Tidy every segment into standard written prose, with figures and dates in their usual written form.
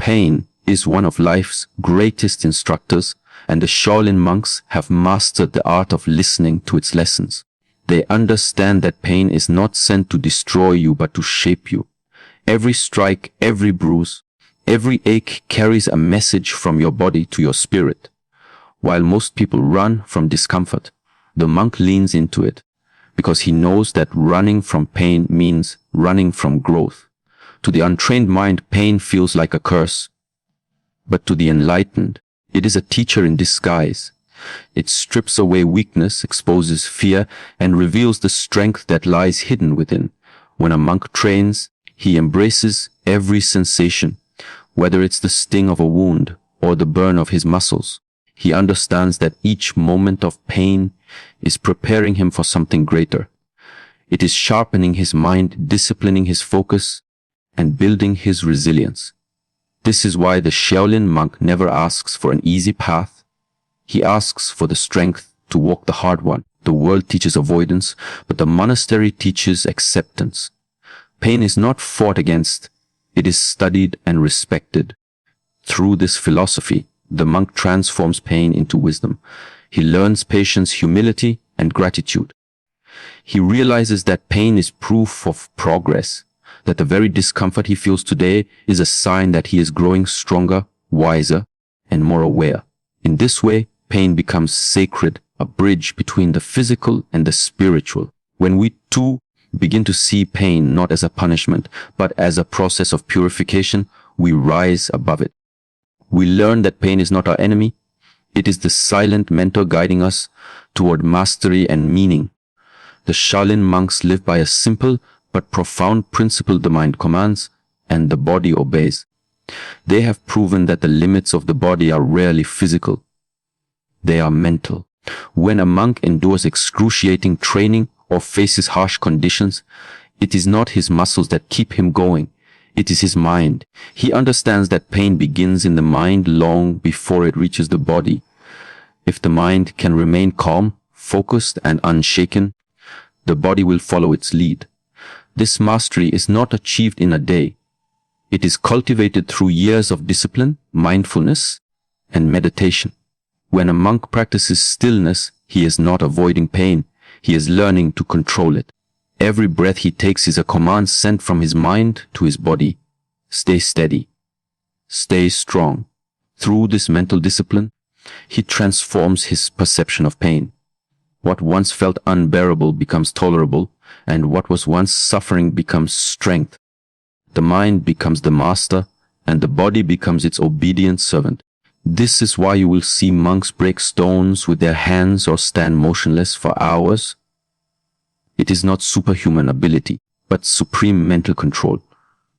Pain is one of life's greatest instructors, and the Shaolin monks have mastered the art of listening to its lessons. They understand that pain is not sent to destroy you but to shape you. Every strike, every bruise, every ache carries a message from your body to your spirit. While most people run from discomfort, the monk leans into it, because he knows that running from pain means running from growth. To the untrained mind, pain feels like a curse. But to the enlightened, it is a teacher in disguise. It strips away weakness, exposes fear, and reveals the strength that lies hidden within. When a monk trains, he embraces every sensation, whether it's the sting of a wound or the burn of his muscles. He understands that each moment of pain is preparing him for something greater. It is sharpening his mind, disciplining his focus, and building his resilience. This is why the Shaolin monk never asks for an easy path. He asks for the strength to walk the hard one. The world teaches avoidance, but the monastery teaches acceptance. Pain is not fought against, it is studied and respected. Through this philosophy, the monk transforms pain into wisdom. He learns patience, humility, and gratitude. He realizes that pain is proof of progress, that the very discomfort he feels today is a sign that he is growing stronger, wiser, and more aware. In this way, pain becomes sacred, a bridge between the physical and the spiritual. When we too begin to see pain not as a punishment, but as a process of purification, we rise above it. We learn that pain is not our enemy. It is the silent mentor guiding us toward mastery and meaning. The Shaolin monks live by a simple but profound principle: the mind commands and the body obeys. They have proven that the limits of the body are rarely physical. They are mental. When a monk endures excruciating training or faces harsh conditions, it is not his muscles that keep him going. It is his mind. He understands that pain begins in the mind long before it reaches the body. If the mind can remain calm, focused, and unshaken, the body will follow its lead. This mastery is not achieved in a day. It is cultivated through years of discipline, mindfulness, and meditation. When a monk practices stillness, he is not avoiding pain. He is learning to control it. Every breath he takes is a command sent from his mind to his body. Stay steady. Stay strong. Through this mental discipline, he transforms his perception of pain. What once felt unbearable becomes tolerable, and what was once suffering becomes strength. The mind becomes the master, and the body becomes its obedient servant. This is why you will see monks break stones with their hands or stand motionless for hours. It is not superhuman ability, but supreme mental control.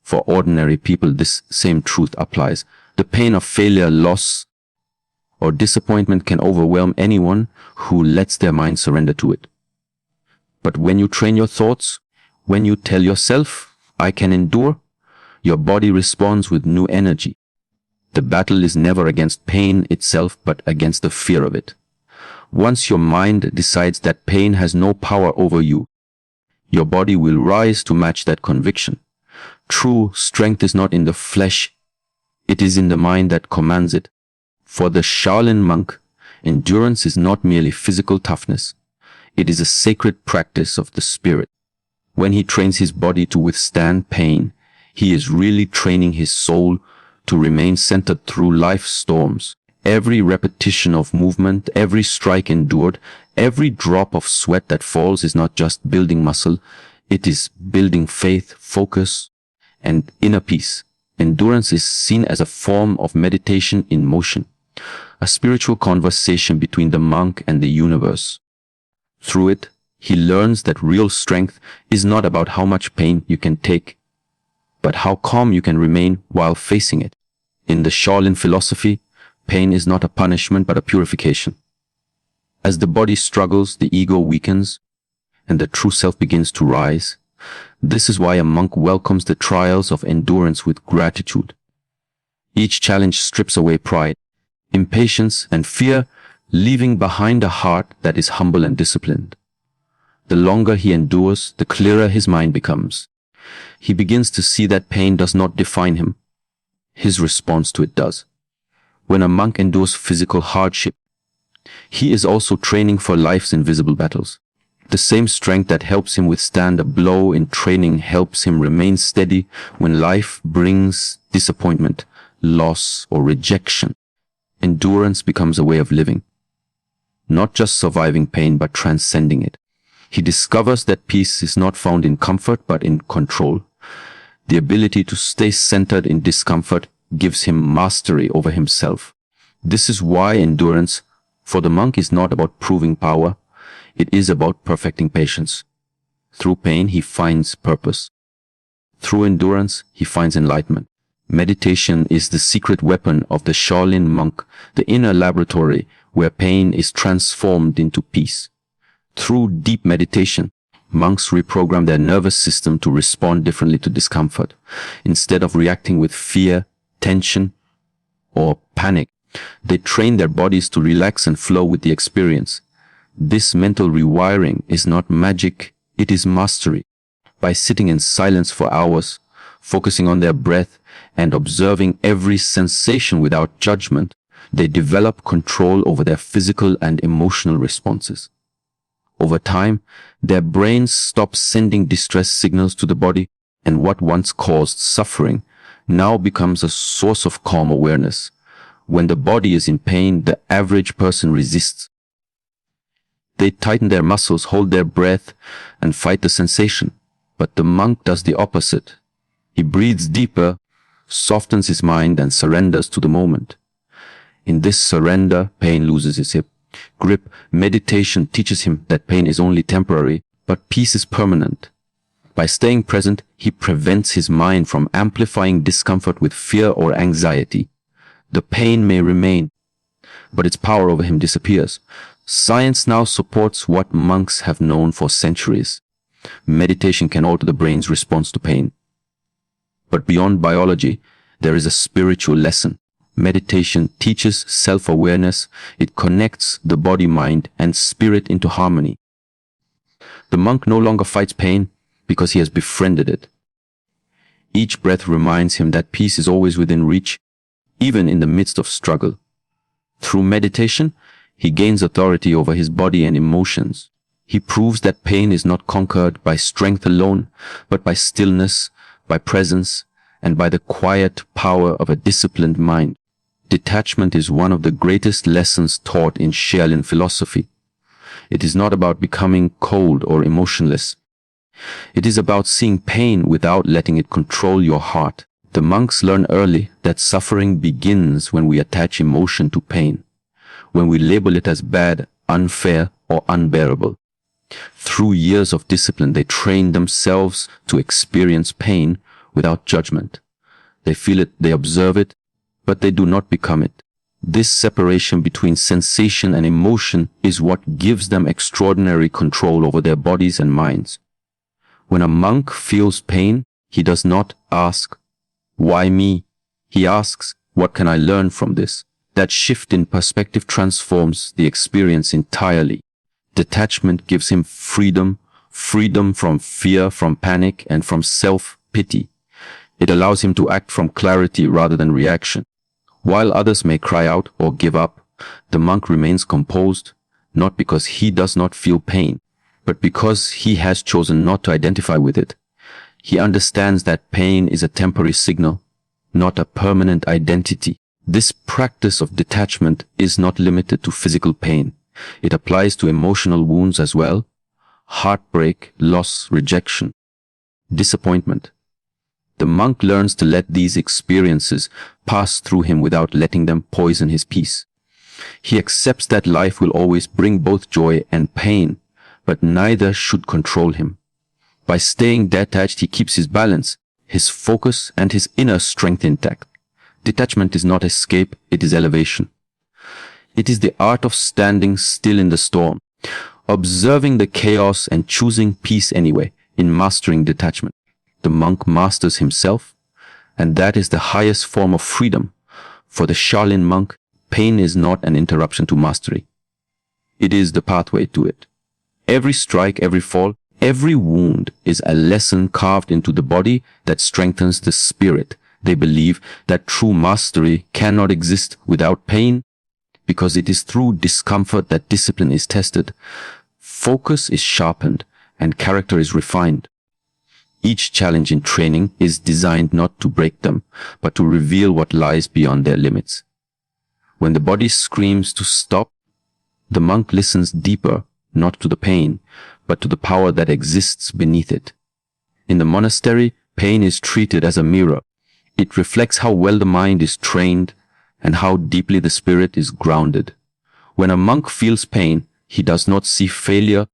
For ordinary people, this same truth applies. The pain of failure, loss, or disappointment can overwhelm anyone who lets their mind surrender to it. But when you train your thoughts, when you tell yourself, "I can endure," your body responds with new energy. The battle is never against pain itself, but against the fear of it. Once your mind decides that pain has no power over you, your body will rise to match that conviction. True strength is not in the flesh, it is in the mind that commands it. For the Shaolin monk, endurance is not merely physical toughness. It is a sacred practice of the spirit. When he trains his body to withstand pain, he is really training his soul to remain centered through life's storms. Every repetition of movement, every strike endured, every drop of sweat that falls is not just building muscle, it is building faith, focus, and inner peace. Endurance is seen as a form of meditation in motion, a spiritual conversation between the monk and the universe. Through it, he learns that real strength is not about how much pain you can take, but how calm you can remain while facing it. In the Shaolin philosophy, pain is not a punishment but a purification. As the body struggles, the ego weakens, and the true self begins to rise. This is why a monk welcomes the trials of endurance with gratitude. Each challenge strips away pride, impatience, and fear, leaving behind a heart that is humble and disciplined. The longer he endures, the clearer his mind becomes. He begins to see that pain does not define him. his response to it does. When a monk endures physical hardship, he is also training for life's invisible battles. The same strength that helps him withstand a blow in training helps him remain steady when life brings disappointment, loss, or rejection. Endurance becomes a way of living, not just surviving pain but transcending it. He discovers that peace is not found in comfort but in control. The ability to stay centered in discomfort gives him mastery over himself. This is why endurance for the monk is not about proving power. It is about perfecting patience. Through pain, he finds purpose. Through endurance, he finds enlightenment. Meditation is the secret weapon of the Shaolin monk, the inner laboratory where pain is transformed into peace. Through deep meditation, monks reprogram their nervous system to respond differently to discomfort. Instead of reacting with fear, tension, or panic, they train their bodies to relax and flow with the experience. This mental rewiring is not magic, it is mastery. By sitting in silence for hours, focusing on their breath, and observing every sensation without judgment, they develop control over their physical and emotional responses. Over time, their brains stop sending distress signals to the body, and what once caused suffering now becomes a source of calm awareness. When the body is in pain, the average person resists. They tighten their muscles, hold their breath, and fight the sensation. But the monk does the opposite. He breathes deeper, softens his mind, and surrenders to the moment. In this surrender, pain loses its grip. Meditation teaches him that pain is only temporary, but peace is permanent. By staying present, he prevents his mind from amplifying discomfort with fear or anxiety. The pain may remain, but its power over him disappears. Science now supports what monks have known for centuries. Meditation can alter the brain's response to pain. But beyond biology, there is a spiritual lesson. Meditation teaches self-awareness. It connects the body, mind, and spirit into harmony. The monk no longer fights pain because he has befriended it. Each breath reminds him that peace is always within reach, even in the midst of struggle. Through meditation, he gains authority over his body and emotions. He proves that pain is not conquered by strength alone, but by stillness, by presence, and by the quiet power of a disciplined mind. Detachment is one of the greatest lessons taught in Shaolin philosophy. It is not about becoming cold or emotionless. It is about seeing pain without letting it control your heart. The monks learn early that suffering begins when we attach emotion to pain, when we label it as bad, unfair, or unbearable. Through years of discipline, they train themselves to experience pain without judgment. They feel it, they observe it, but they do not become it. This separation between sensation and emotion is what gives them extraordinary control over their bodies and minds. When a monk feels pain, he does not ask, "Why me?" He asks, "What can I learn from this?" That shift in perspective transforms the experience entirely. Detachment gives him freedom from fear, from panic, and from self-pity. It allows him to act from clarity rather than reaction. While others may cry out or give up, the monk remains composed, not because he does not feel pain, but because he has chosen not to identify with it. He understands that pain is a temporary signal, not a permanent identity. This practice of detachment is not limited to physical pain. It applies to emotional wounds as well: heartbreak, loss, rejection, disappointment. The monk learns to let these experiences pass through him without letting them poison his peace. He accepts that life will always bring both joy and pain, but neither should control him. By staying detached, he keeps his balance, his focus, and his inner strength intact. Detachment is not escape, it is elevation. It is the art of standing still in the storm, observing the chaos and choosing peace anyway. In mastering detachment, the monk masters himself, and that is the highest form of freedom. For the Shaolin monk, pain is not an interruption to mastery. It is the pathway to it. Every strike, every fall, every wound is a lesson carved into the body that strengthens the spirit, They believe that true mastery cannot exist without pain, because it is through discomfort that discipline is tested, focus is sharpened, and character is refined. Each challenge in training is designed not to break them, but to reveal what lies beyond their limits. When the body screams to stop, the monk listens deeper, not to the pain, but to the power that exists beneath it. In the monastery, pain is treated as a mirror. It reflects how well the mind is trained and how deeply the spirit is grounded. When a monk feels pain, he does not see failure.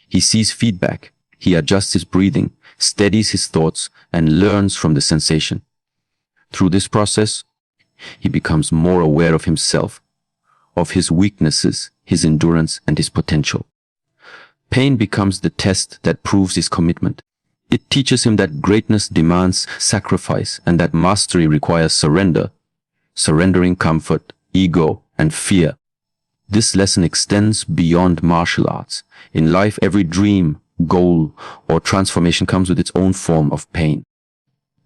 He sees feedback. He adjusts his breathing, steadies his thoughts, and learns from the sensation. Through this process, he becomes more aware of himself, of his weaknesses, his endurance, and his potential. Pain becomes the test that proves his commitment. It teaches him that greatness demands sacrifice and that mastery requires surrender, surrendering comfort, ego, and fear. This lesson extends beyond martial arts. In life, every dream, goal, or transformation comes with its own form of pain.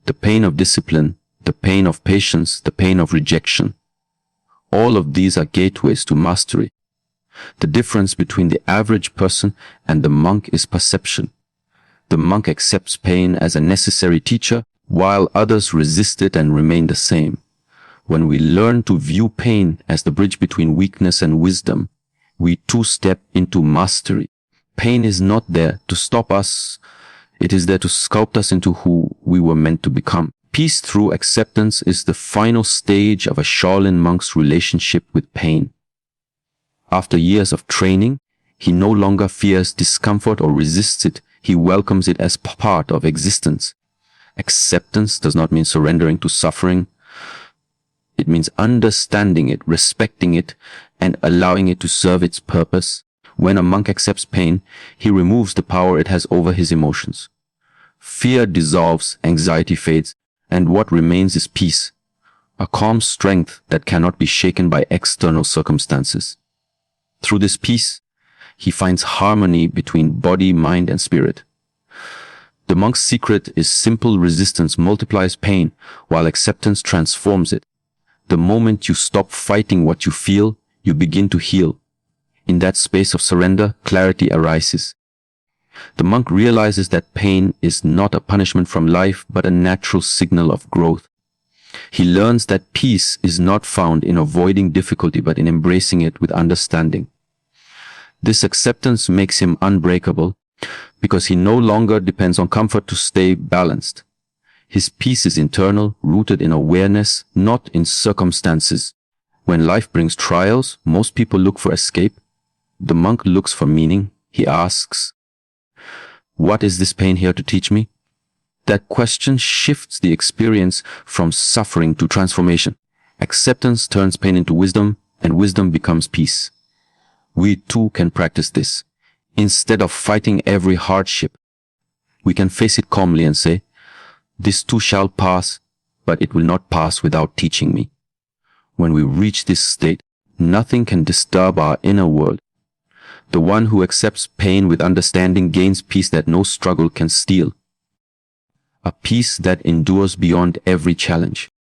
The pain of discipline, the pain of patience, the pain of rejection. All of these are gateways to mastery. The difference between the average person and the monk is perception. The monk accepts pain as a necessary teacher, while others resist it and remain the same. When we learn to view pain as the bridge between weakness and wisdom, we too step into mastery. Pain is not there to stop us. It is there to sculpt us into who we were meant to become. Peace through acceptance is the final stage of a Shaolin monk's relationship with pain. After years of training, he no longer fears discomfort or resists it. He welcomes it as part of existence. Acceptance does not mean surrendering to suffering. It means understanding it, respecting it, and allowing it to serve its purpose. When a monk accepts pain, he removes the power it has over his emotions. Fear dissolves, anxiety fades, and what remains is peace, a calm strength that cannot be shaken by external circumstances. Through this peace, he finds harmony between body, mind, and spirit. The monk's secret is simple: resistance multiplies pain, while acceptance transforms it. The moment you stop fighting what you feel, you begin to heal. In that space of surrender, clarity arises. The monk realizes that pain is not a punishment from life, but a natural signal of growth. He learns that peace is not found in avoiding difficulty, but in embracing it with understanding. This acceptance makes him unbreakable, because he no longer depends on comfort to stay balanced. His peace is internal, rooted in awareness, not in circumstances. When life brings trials, most people look for escape. The monk looks for meaning. He asks, "What is this pain here to teach me?" That question shifts the experience from suffering to transformation. Acceptance turns pain into wisdom, and wisdom becomes peace. We too can practice this. Instead of fighting every hardship, we can face it calmly and say, "This too shall pass, but it will not pass without teaching me." When we reach this state, nothing can disturb our inner world. The one who accepts pain with understanding gains peace that no struggle can steal. A peace that endures beyond every challenge.